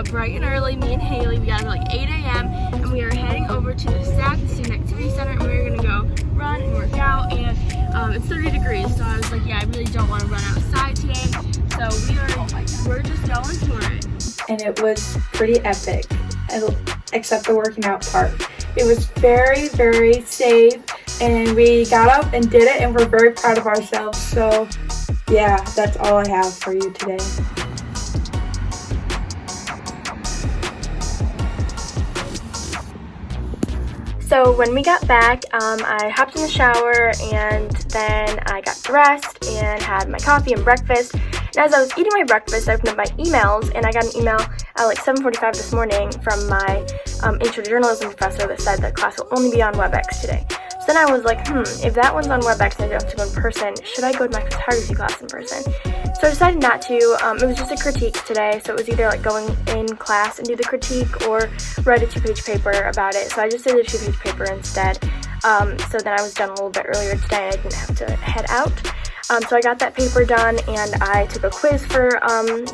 up bright and early. Me and Haley, we got up at like 8 a.m. and we are heading over to the SAC, the Student Activity Center, and we're gonna go run and work out. And it's 30 degrees, so I was like, yeah, I really don't want to run outside today. So we're just going for it. And it was pretty epic, except the working out part. It was very, very safe, and we got up and did it, and we're very proud of ourselves. So yeah, that's all I have for you today. So when we got back, I hopped in the shower and then I got dressed and had my coffee and breakfast. And as I was eating my breakfast, I opened up my emails and I got an email at like 7:45 this morning from my intro to journalism professor that said that class will only be on WebEx today. So then I was like, if that one's on WebEx and I don't have to go in person, should I go to my photography class in person? So I decided not to. It was just a critique today, so it was either like going in class and do the critique or write a 2-page paper about it. So I just did a 2-page paper instead. So then I was done a little bit earlier today and I didn't have to head out. So I got that paper done and I took a quiz for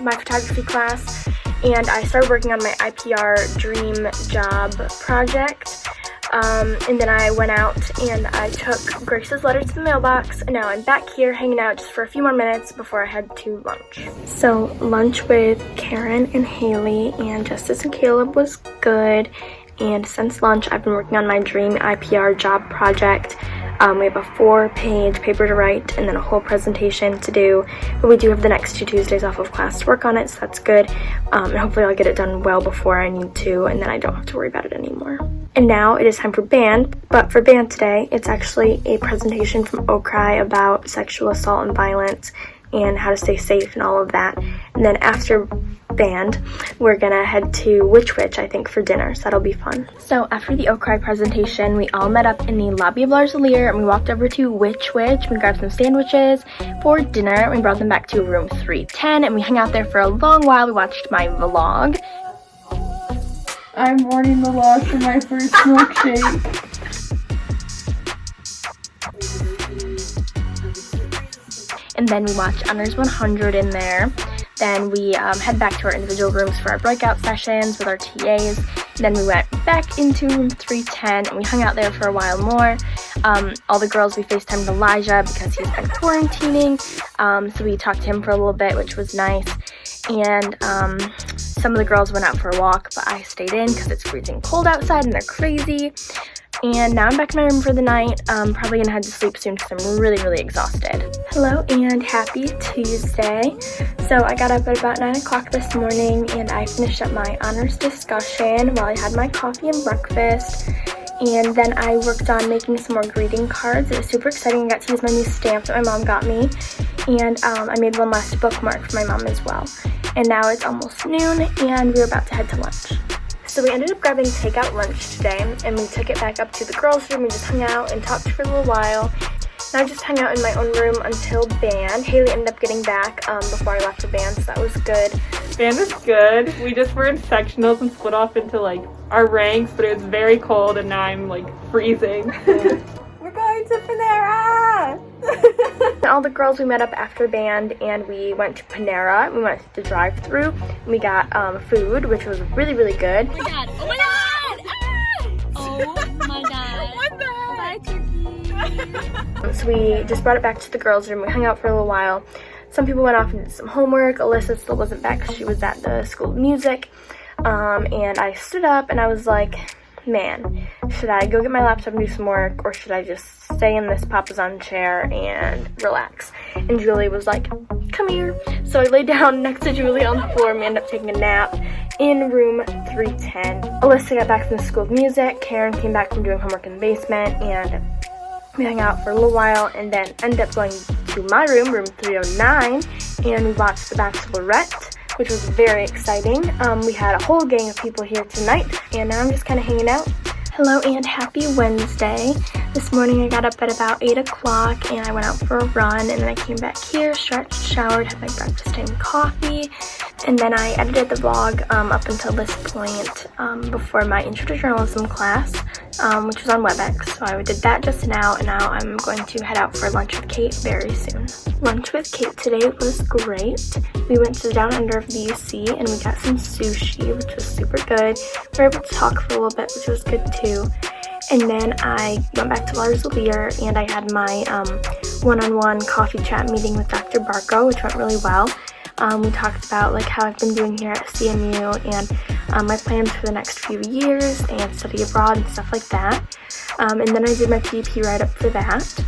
my photography class, and I started working on my IPR dream job project. And then I went out and I took Grace's letter to the mailbox, and now I'm back here hanging out just for a few more minutes before I head to lunch. So lunch with Karen and Haley and Justice and Caleb was good, and since lunch I've been working on my dream IPR job project. We have a 4-page paper to write and then a whole presentation to do, but we do have the next 2 Tuesdays off of class to work on it, so that's good. And hopefully I'll get it done well before I need to, and then I don't have to worry about it anymore. And now it is time for band, but for band today, it's actually a presentation from OCRI about sexual assault and violence and how to stay safe and all of that. And then after band, we're gonna head to Witch, I think, for dinner, so that'll be fun. So after the OCRI presentation, we all met up in the lobby of Lars Lear and we walked over to Witch. We grabbed some sandwiches for dinner. We brought them back to room 310 and we hung out there for a long while. We watched my vlog. I'm mourning the loss of my first milkshake. And then we watched Honors 100 in there. Then we head back to our individual rooms for our breakout sessions with our TAs. Then we went back into room 310 and we hung out there for a while more. All the girls, we FaceTimed Elijah because he's been quarantining. So we talked to him for a little bit, which was nice. And some of the girls went out for a walk, but I stayed in because it's freezing cold outside and they're crazy. And now I'm back in my room for the night. Probably gonna head to sleep soon because I'm really, really exhausted. Hello and happy Tuesday. So I got up at about 9 o'clock this morning and I finished up my honors discussion while I had my coffee and breakfast. And then I worked on making some more greeting cards. It was super exciting. I got to use my new stamp that my mom got me. And I made one last bookmark for my mom as well. And now it's almost noon and we're about to head to lunch. So we ended up grabbing takeout lunch today, and we took it back up to the girls' room. We just hung out and talked for a little while. And I just hung out in my own room until band. Haley ended up getting back before I left for band, so that was good. Band was good. We just were in sectionals and split off into like our ranks, but it was very cold and now I'm like freezing. We're going to Panera! And all the girls, we met up after band and we went to Panera. We went to the drive-thru and we got food, which was really, really good. Oh my god! Oh my god! Ah! Oh my god! What the heck? Bye, turkey! So we just brought it back to the girls' room. We hung out for a little while. Some people went off and did some homework. Alyssa still wasn't back because she was at the School of Music. And I stood up and I was like, man, should I go get my laptop and do some work, or should I just stay in this Papazon chair and relax? And Julie was like, come here. So I laid down next to Julie on the floor and we ended up taking a nap in room 310. Alyssa got back from the School of Music. Karen came back from doing homework in the basement, and we hung out for a little while and then ended up going to my room, room 309, and we watched The Bachelorette, which was very exciting. We had a whole gang of people here tonight, and now I'm just kind of hanging out. Hello and happy Wednesday. This morning I got up at about 8 o'clock and I went out for a run, and then I came back here, stretched, showered, had my breakfast and coffee. And then I edited the vlog up until this point before my intro to journalism class, which was on WebEx. So I did that just now, and now I'm going to head out for lunch with Kate very soon. Lunch with Kate today was great. We went to Down Under of the UC and we got some sushi, which was super good. We were able to talk for a little bit, which was good too. And then I went back to Lars Lear and I had my one-on-one coffee chat meeting with Dr. Barco, which went really well. We talked about like how I've been doing here at CMU and my plans for the next few years and study abroad and stuff like that. And then I did my PDP write-up for that.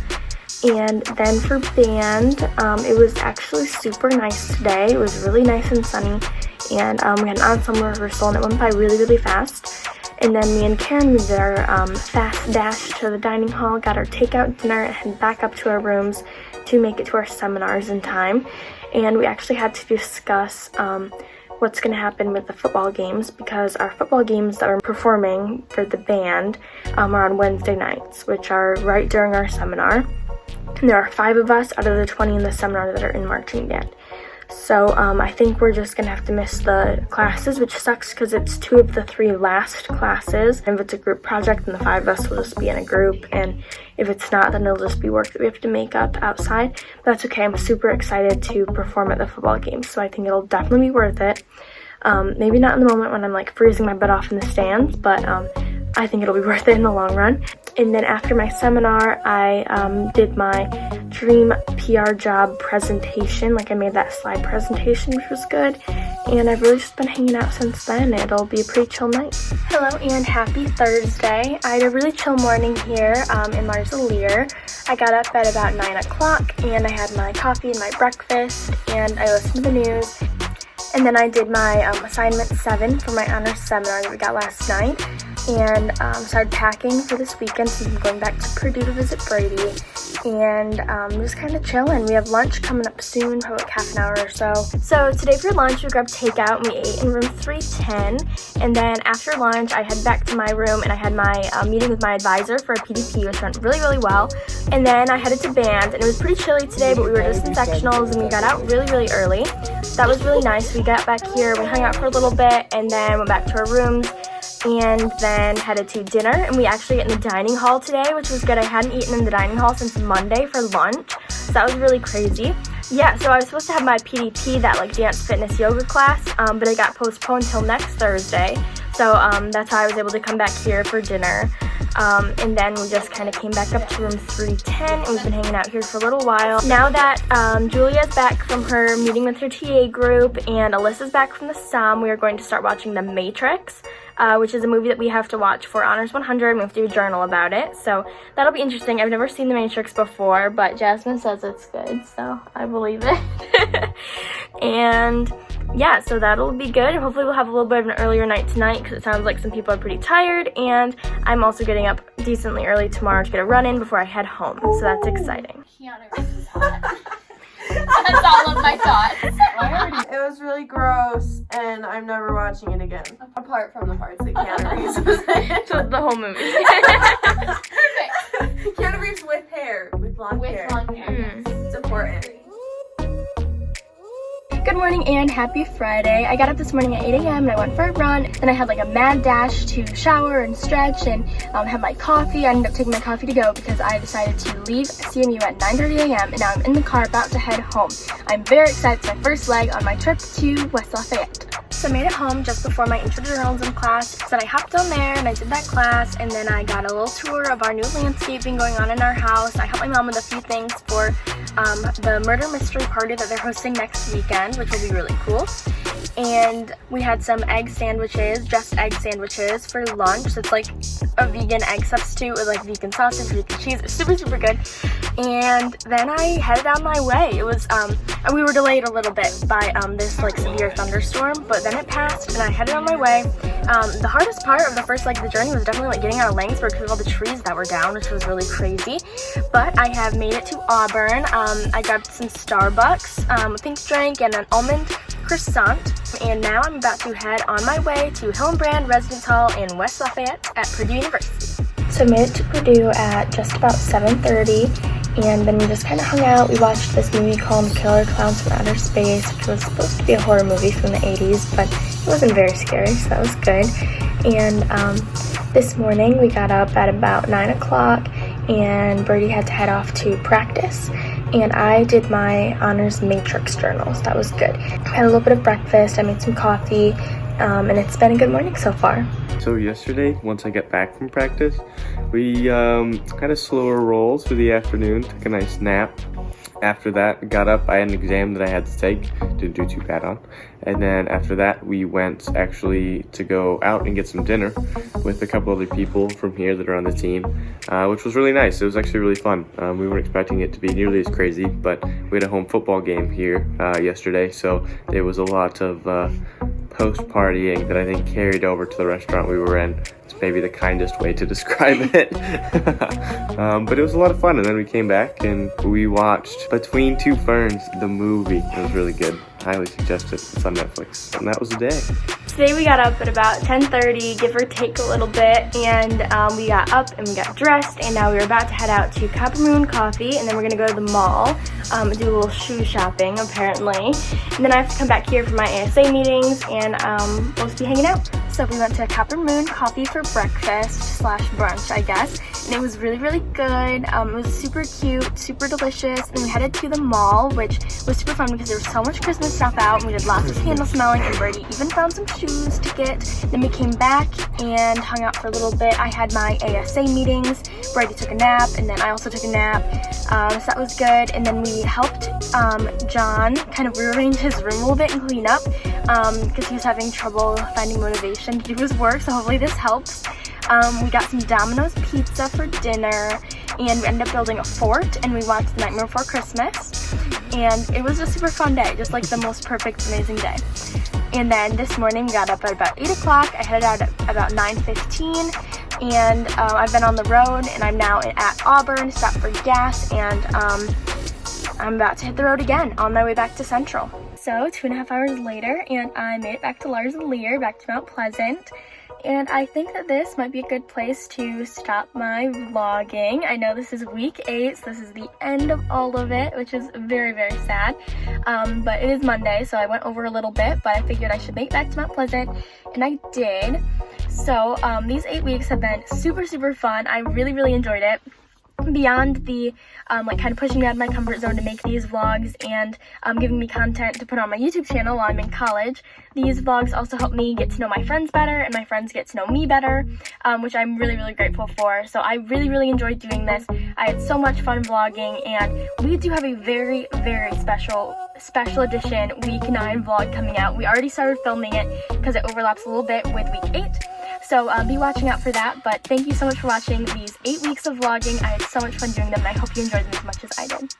And then for band, it was actually super nice today. It was really nice and sunny, and we had an ensemble rehearsal and it went by really, really fast. And then me and Karen did our fast dash to the dining hall, got our takeout dinner, and headed back up to our rooms to make it to our seminars in time. And we actually had to discuss what's going to happen with the football games, because our football games that we're performing for the band are on Wednesday nights, which are right during our seminar. And there are 5 of us out of the 20 in the seminar that are in marching band. So I think we're just going to have to miss the classes, which sucks because it's 2 of the 3 last classes. And if it's a group project, then the 5 of us will just be in a group. And if it's not, then it'll just be work that we have to make up outside. But that's okay. I'm super excited to perform at the football game. So I think it'll definitely be worth it. Maybe not in the moment when I'm like freezing my butt off in the stands, but I think it'll be worth it in the long run. And then after my seminar, I did my dream PR job presentation. Like I made that slide presentation, which was good. And I've really just been hanging out since then. It'll be a pretty chill night. Hello and happy Thursday. I had a really chill morning here in Lars Lear. I got up at about 9 o'clock and I had my coffee and my breakfast and I listened to the news. And then I did my assignment 7 for my honors seminar that we got last night. And started packing for this weekend since I'm going back to Purdue to visit Brady. And just kind of chilling. We have lunch coming up soon, probably like half an hour or so. So today for lunch, we grabbed takeout and we ate in room 310. And then after lunch, I headed back to my room and I had my meeting with my advisor for a PDP, which went really, really well. And then I headed to band, and it was pretty chilly today, but we were just in sectionals and we got out really, really early. So that was really nice. We got back here, we hung out for a little bit, and then went back to our rooms. And then headed to dinner, and we actually ate in the dining hall today, which was good. I hadn't eaten in the dining hall since Monday for lunch, so that was really crazy. Yeah, so I was supposed to have my PDP, that like dance fitness yoga class, but it got postponed till next Thursday, so that's how I was able to come back here for dinner. And then we just kind of came back up to room 310, and we've been hanging out here for a little while. Now that Julia's back from her meeting with her TA group and Alyssa's back from the SOM, we are going to start watching The Matrix, which is a movie that we have to watch for Honors 100, and we have to do a journal about it. So that'll be interesting. I've never seen The Matrix before, but Jasmine says it's good, so I believe it. And yeah, so that'll be good. Hopefully we'll have a little bit of an earlier night tonight because it sounds like some people are pretty tired, and I'm also getting up decently early tomorrow to get a run in before I head home, so that's exciting. That's all of my thoughts. It was really gross, and I'm never watching it again. Apart from the parts that Keanu Reeves was in. So the whole movie. Perfect. Keanu Reeves with hair, with long hair. With long hair. It's important. Good morning and happy Friday. I got up this morning at 8 a.m. and I went for a run. Then I had like a mad dash to shower and stretch and had my coffee. I ended up taking my coffee to go because I decided to leave CMU at 9:30 a.m. and now I'm in the car about to head home. I'm very excited. It's my first leg on my trip to West Lafayette. So I made it home just before my intro to journalism class. So then I hopped on there and I did that class, and then I got a little tour of our new landscaping going on in our house. I helped my mom with a few things for the murder mystery party that they're hosting next weekend, which will be really cool. And we had some egg sandwiches, just egg sandwiches for lunch. So it's like a vegan egg substitute with like vegan sausage, vegan cheese. It's super, super good. And then I headed on my way. It was, we were delayed a little bit by this like severe thunderstorm, but then it passed and I headed on my way. The hardest part of the first leg of the journey was definitely like getting out of Langsburg because of all the trees that were down, which was really crazy. But I have made it to Auburn. I grabbed some Starbucks, a pink drink, and an almond croissant. And now I'm about to head on my way to Hillenbrand Residence Hall in West Lafayette at Purdue University. So I made it to Purdue at just about 7:30, And then we just kind of hung out. We watched this movie called Killer Clowns from Outer Space, which was supposed to be a horror movie from the 80s, but it wasn't very scary, so that was good. And this morning we got up at about 9 o'clock, and Birdie had to head off to practice. And I did my honors matrix journals. That was good. I had a little bit of breakfast, I made some coffee, and it's been a good morning so far. So yesterday, once I got back from practice, we had a slower roll through the afternoon, took a nice nap. After that, got up, I had an exam that I had to take, didn't do too bad on. And then after that, we went actually to go out and get some dinner with a couple other people from here that are on the team, which was really nice. It was actually really fun. We weren't expecting it to be nearly as crazy, but we had a home football game here yesterday, so there was a lot of post-partying that I think carried over to the restaurant we were in. It's maybe the kindest way to describe it. But it was a lot of fun, and then we came back and we watched Between Two Ferns, the movie. It was really good. Highly suggest it. It's on Netflix. And that was the day. Today we got up at about 10:30, give or take a little bit, and we got up and we got dressed, and now we're about to head out to Copper Moon Coffee, and then we're going to go to the mall, do a little shoe shopping apparently, and then I have to come back here for my ASA meetings, and we'll just be hanging out. So we went to Copper Moon Coffee for breakfast / brunch, I guess, and it was really, really good. It was super cute, super delicious, and we headed to the mall, which was super fun because there was so much Christmas stuff out, and we did lots of candle smelling, and Birdie even found some shoes to get. Then we came back and hung out for a little bit. I had my ASA meetings, Birdie took a nap, and then I also took a nap, so that was good. And then we helped John kind of rearrange his room a little bit and clean up because he was having trouble finding motivation to do his work, so hopefully this helps. We got some Domino's pizza for dinner, and we ended up building a fort, and we watched The Nightmare Before Christmas, and it was a super fun day, just like the most perfect, amazing day. And then this morning we got up at about 8 o'clock. I headed out at about 9:15, and I've been on the road, and I'm now at Auburn, stopped for gas, and I'm about to hit the road again on my way back to Central. So 2.5 hours later, and I made it back to Lars and Lear, back to Mount Pleasant. And I think that this might be a good place to stop my vlogging. I know this is week 8, so this is the end of all of it, which is very, very sad. But it is Monday, so I went over a little bit, but I figured I should make it back to Mount Pleasant, and I did. So these 8 weeks have been super, super fun. I really, really enjoyed it. Beyond the like kind of pushing me out of my comfort zone to make these vlogs and giving me content to put on my YouTube channel while I'm in college, these vlogs also help me get to know my friends better, and my friends get to know me better, which I'm really, really grateful for. So I really, really enjoyed doing this. I had so much fun vlogging, and we do have a very, very special edition week 9 vlog coming out. We already started filming it because it overlaps a little bit with week 8. So be watching out for that, but thank you so much for watching these 8 weeks of vlogging. I had so much fun doing them, and I hope you enjoyed them as much as I did.